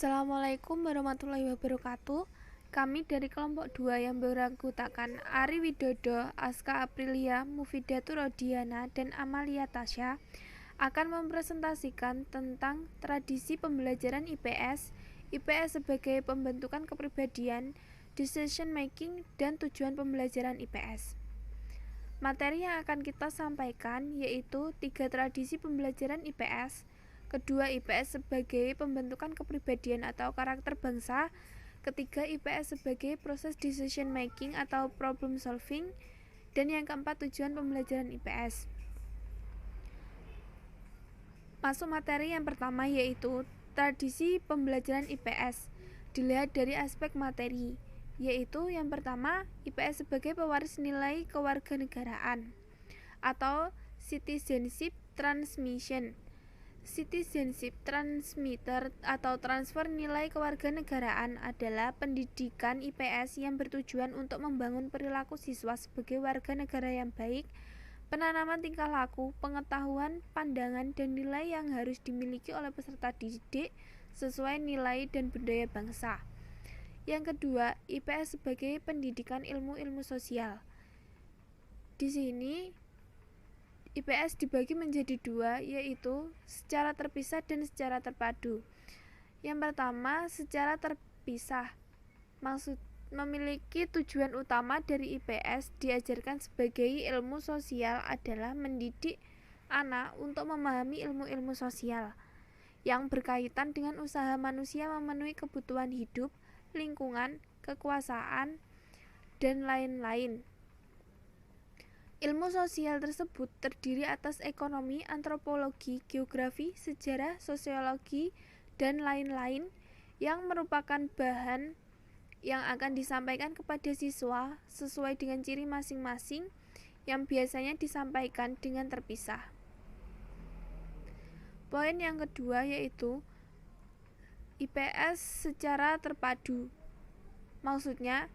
Assalamualaikum warahmatullahi wabarakatuh. Kami dari kelompok 2 yang beranggotakan Ari Widodo, Aska Aprilia, Mufidatur Rodiana, dan Amalia Tasya akan mempresentasikan tentang tradisi pembelajaran IPS, IPS sebagai pembentukan kepribadian, decision making, dan tujuan pembelajaran IPS. Materi yang akan kita sampaikan yaitu 3 tradisi pembelajaran IPS, kedua IPS sebagai pembentukan kepribadian atau karakter bangsa, ketiga IPS sebagai proses decision making atau problem solving, dan yang keempat tujuan pembelajaran IPS. Masuk materi yang pertama yaitu tradisi pembelajaran IPS. Dilihat dari aspek materi, yaitu yang pertama IPS sebagai pewaris nilai kewarganegaraan atau citizenship transmission. Citizenship transmitter atau transfer nilai kewarganegaraan adalah pendidikan IPS yang bertujuan untuk membangun perilaku siswa sebagai warga negara yang baik, penanaman tingkah laku, pengetahuan, pandangan, dan nilai yang harus dimiliki oleh peserta didik sesuai nilai dan budaya bangsa. Yang kedua, IPS sebagai pendidikan ilmu-ilmu sosial. Di sini IPS dibagi menjadi dua, yaitu secara terpisah dan secara terpadu. Yang pertama, secara terpisah, maksud memiliki tujuan utama dari IPS diajarkan sebagai ilmu sosial adalah mendidik anak untuk memahami ilmu-ilmu sosial yang berkaitan dengan usaha manusia memenuhi kebutuhan hidup, lingkungan, kekuasaan, dan lain-lain. Ilmu sosial tersebut terdiri atas ekonomi, antropologi, geografi, sejarah, sosiologi, dan lain-lain yang merupakan bahan yang akan disampaikan kepada siswa sesuai dengan ciri masing-masing yang biasanya disampaikan dengan terpisah. Poin yang kedua yaitu IPS secara terpadu. Maksudnya,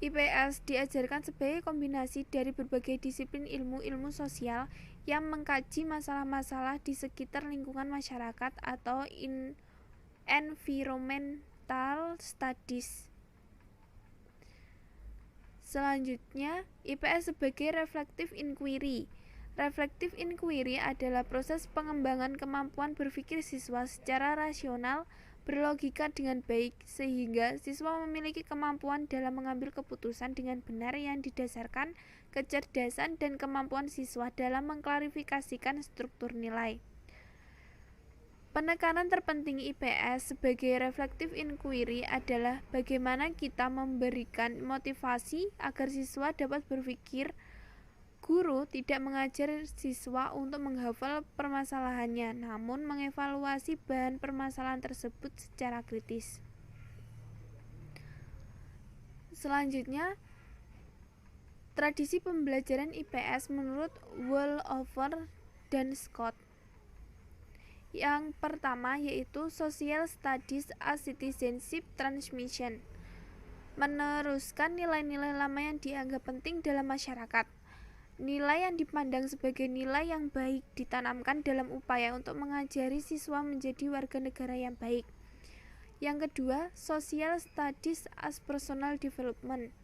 IPS diajarkan sebagai kombinasi dari berbagai disiplin ilmu-ilmu sosial yang mengkaji masalah-masalah di sekitar lingkungan masyarakat atau environmental studies. Selanjutnya, IPS sebagai reflective inquiry. Reflective inquiry adalah proses pengembangan kemampuan berpikir siswa secara rasional, berlogika dengan baik, sehingga siswa memiliki kemampuan dalam mengambil keputusan dengan benar yang didasarkan kecerdasan dan kemampuan siswa dalam mengklarifikasikan struktur nilai. Penekanan terpenting IPS sebagai reflective inquiry adalah bagaimana kita memberikan motivasi agar siswa dapat berpikir. Guru tidak mengajar siswa untuk menghafal permasalahannya, namun mengevaluasi bahan permasalahan tersebut secara kritis. Selanjutnya, tradisi pembelajaran IPS menurut Wallover dan Scott. Yang pertama yaitu Social Studies as Citizenship Transmission, meneruskan nilai-nilai lama yang dianggap penting dalam masyarakat. Nilai yang dipandang sebagai nilai yang baik ditanamkan dalam upaya untuk mengajari siswa menjadi warga negara yang baik. Yang kedua, Social Studies as Personal Development,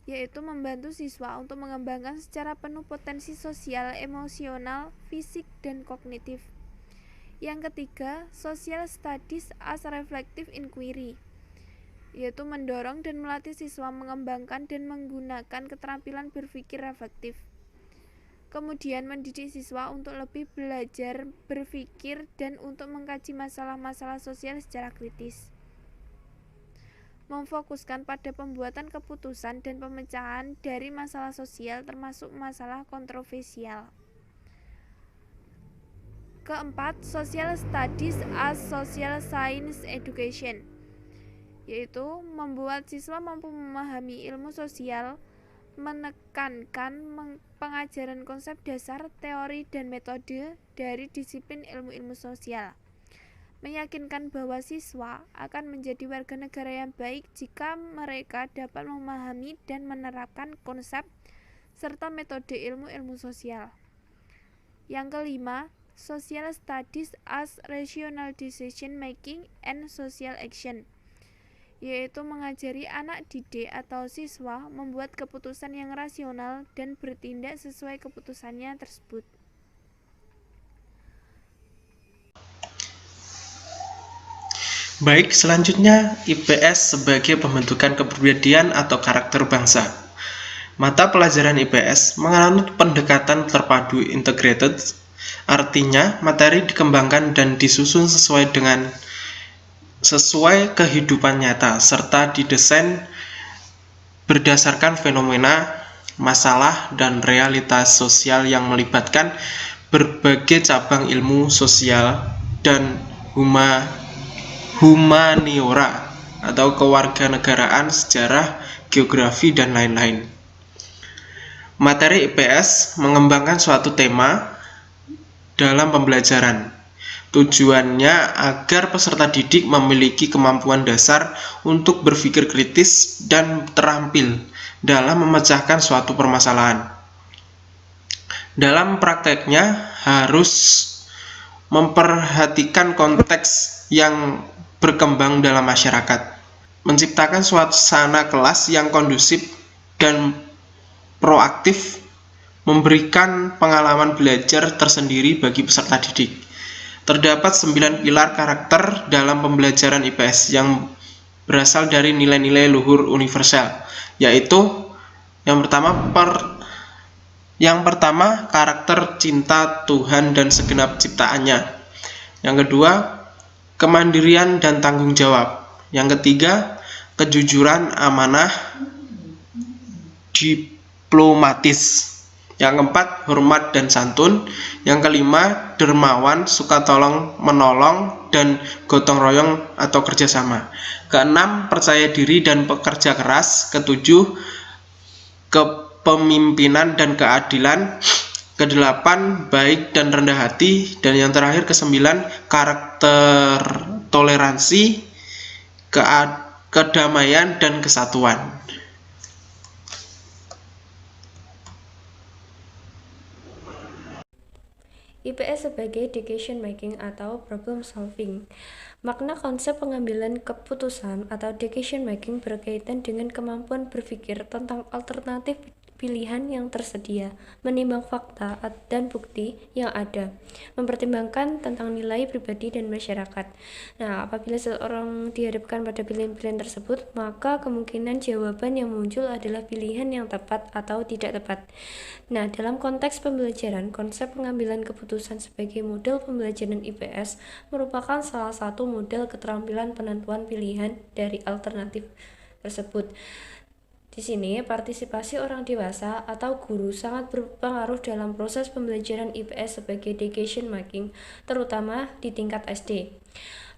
yaitu membantu siswa untuk mengembangkan secara penuh potensi sosial, emosional, fisik, dan kognitif. Yang ketiga, Social Studies as Reflective Inquiry, yaitu mendorong dan melatih siswa mengembangkan dan menggunakan keterampilan berpikir reflektif. Kemudian mendidik siswa untuk lebih belajar berpikir dan untuk mengkaji masalah-masalah sosial secara kritis. Memfokuskan pada pembuatan keputusan dan pemecahan dari masalah sosial termasuk masalah kontroversial. Keempat, Social Studies as Social Science Education, yaitu membuat siswa mampu memahami ilmu sosial, menekankan pengajaran konsep dasar, teori, dan metode dari disiplin ilmu-ilmu sosial, meyakinkan bahwa siswa akan menjadi warga negara yang baik jika mereka dapat memahami dan menerapkan konsep serta metode ilmu-ilmu sosial. Yang kelima, Social Studies as Rational Decision Making and Social Action, yaitu mengajari anak didik atau siswa membuat keputusan yang rasional dan bertindak sesuai keputusannya tersebut. Baik, selanjutnya IPS sebagai pembentukan kepribadian atau karakter bangsa. Mata pelajaran IPS menganut pendekatan terpadu integrated, artinya materi dikembangkan dan disusun sesuai kehidupan nyata serta didesain berdasarkan fenomena, masalah, dan realitas sosial yang melibatkan berbagai cabang ilmu sosial dan humaniora atau kewarganegaraan, sejarah, geografi, dan lain-lain. Materi IPS mengembangkan suatu tema dalam pembelajaran. Tujuannya agar peserta didik memiliki kemampuan dasar untuk berpikir kritis dan terampil dalam memecahkan suatu permasalahan. Dalam prakteknya harus memperhatikan konteks yang berkembang dalam masyarakat, menciptakan suasana kelas yang kondusif dan proaktif, memberikan pengalaman belajar tersendiri bagi peserta didik. Terdapat 9 pilar karakter dalam pembelajaran IPS yang berasal dari nilai-nilai luhur universal, yaitu yang pertama karakter cinta Tuhan dan segenap ciptaannya. Yang kedua, kemandirian dan tanggung jawab. Yang ketiga, kejujuran, amanah, diplomatis. Yang keempat, hormat dan santun. Yang kelima, dermawan, suka tolong menolong, dan gotong royong atau kerjasama. Keenam, percaya diri dan pekerja keras. Ketujuh, kepemimpinan dan keadilan. Kedelapan, baik dan rendah hati. Dan yang terakhir, kesembilan, karakter toleransi, kedamaian, dan kesatuan. IPS sebagai decision making atau problem solving. Makna konsep pengambilan keputusan atau decision making berkaitan dengan kemampuan berpikir tentang alternatif pilihan yang tersedia, menimbang fakta dan bukti yang ada, mempertimbangkan tentang nilai pribadi dan masyarakat. Nah, apabila seseorang dihadapkan pada pilihan-pilihan tersebut, maka kemungkinan jawaban yang muncul adalah pilihan yang tepat atau tidak tepat. Nah, dalam konteks pembelajaran, konsep pengambilan keputusan sebagai model pembelajaran IPS merupakan salah satu model keterampilan penentuan pilihan dari alternatif tersebut. Di sini, partisipasi orang dewasa atau guru sangat berpengaruh dalam proses pembelajaran IPS sebagai decision making, terutama di tingkat SD.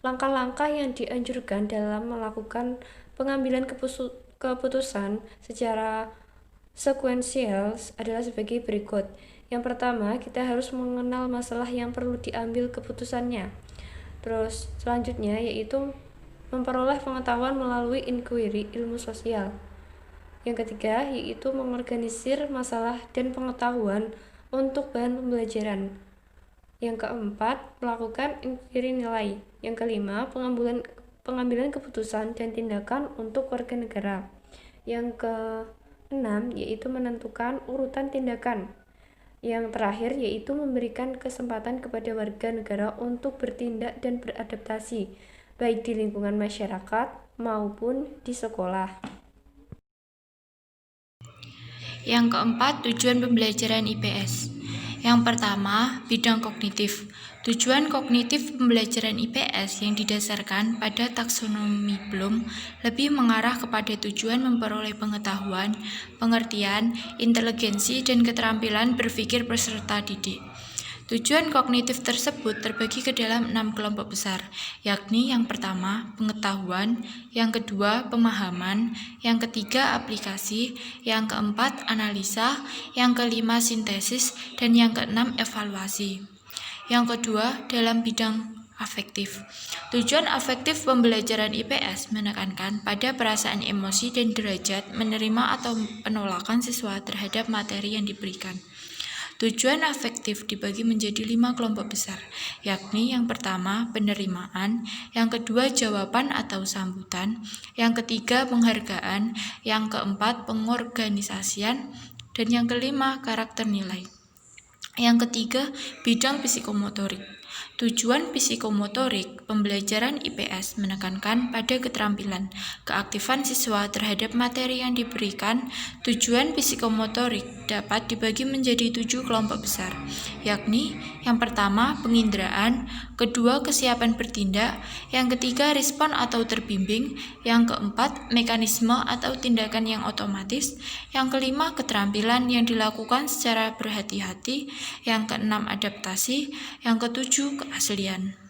Langkah-langkah yang dianjurkan dalam melakukan pengambilan keputusan secara sekuensial adalah sebagai berikut. Yang pertama, kita harus mengenal masalah yang perlu diambil keputusannya. Terus, selanjutnya yaitu memperoleh pengetahuan melalui inquiry ilmu sosial. Yang ketiga, yaitu mengorganisir masalah dan pengetahuan untuk bahan pembelajaran. Yang keempat, melakukan inquiry nilai. Yang kelima, pengambilan keputusan dan tindakan untuk warga negara. Yang keenam, yaitu menentukan urutan tindakan. Yang terakhir, yaitu memberikan kesempatan kepada warga negara untuk bertindak dan beradaptasi, baik di lingkungan masyarakat maupun di sekolah. Yang keempat, tujuan pembelajaran IPS. Yang pertama, bidang kognitif. Tujuan kognitif pembelajaran IPS yang didasarkan pada taksonomi Bloom lebih mengarah kepada tujuan memperoleh pengetahuan, pengertian, inteligensi, dan keterampilan berpikir peserta didik. Tujuan kognitif tersebut terbagi ke dalam 6 kelompok besar, yakni yang pertama, pengetahuan, yang kedua, pemahaman, yang ketiga, aplikasi, yang keempat, analisa, yang kelima, sintesis, dan yang keenam, evaluasi. Yang kedua, dalam bidang afektif. Tujuan afektif pembelajaran IPS menekankan pada perasaan emosi dan derajat menerima atau penolakan siswa terhadap materi yang diberikan. Tujuan afektif dibagi menjadi 5 kelompok besar, yakni yang pertama penerimaan, yang kedua jawaban atau sambutan, yang ketiga penghargaan, yang keempat pengorganisasian, dan yang kelima karakter nilai. Yang ketiga, bidang psikomotorik. Tujuan psikomotorik pembelajaran IPS menekankan pada keterampilan, keaktifan siswa terhadap materi yang diberikan. Tujuan psikomotorik dapat dibagi menjadi 7 kelompok besar, yakni yang pertama penginderaan, kedua kesiapan bertindak, yang ketiga respon atau terbimbing, yang keempat mekanisme atau tindakan yang otomatis, yang kelima keterampilan yang dilakukan secara berhati-hati, yang keenam adaptasi, yang ketujuh keaslian.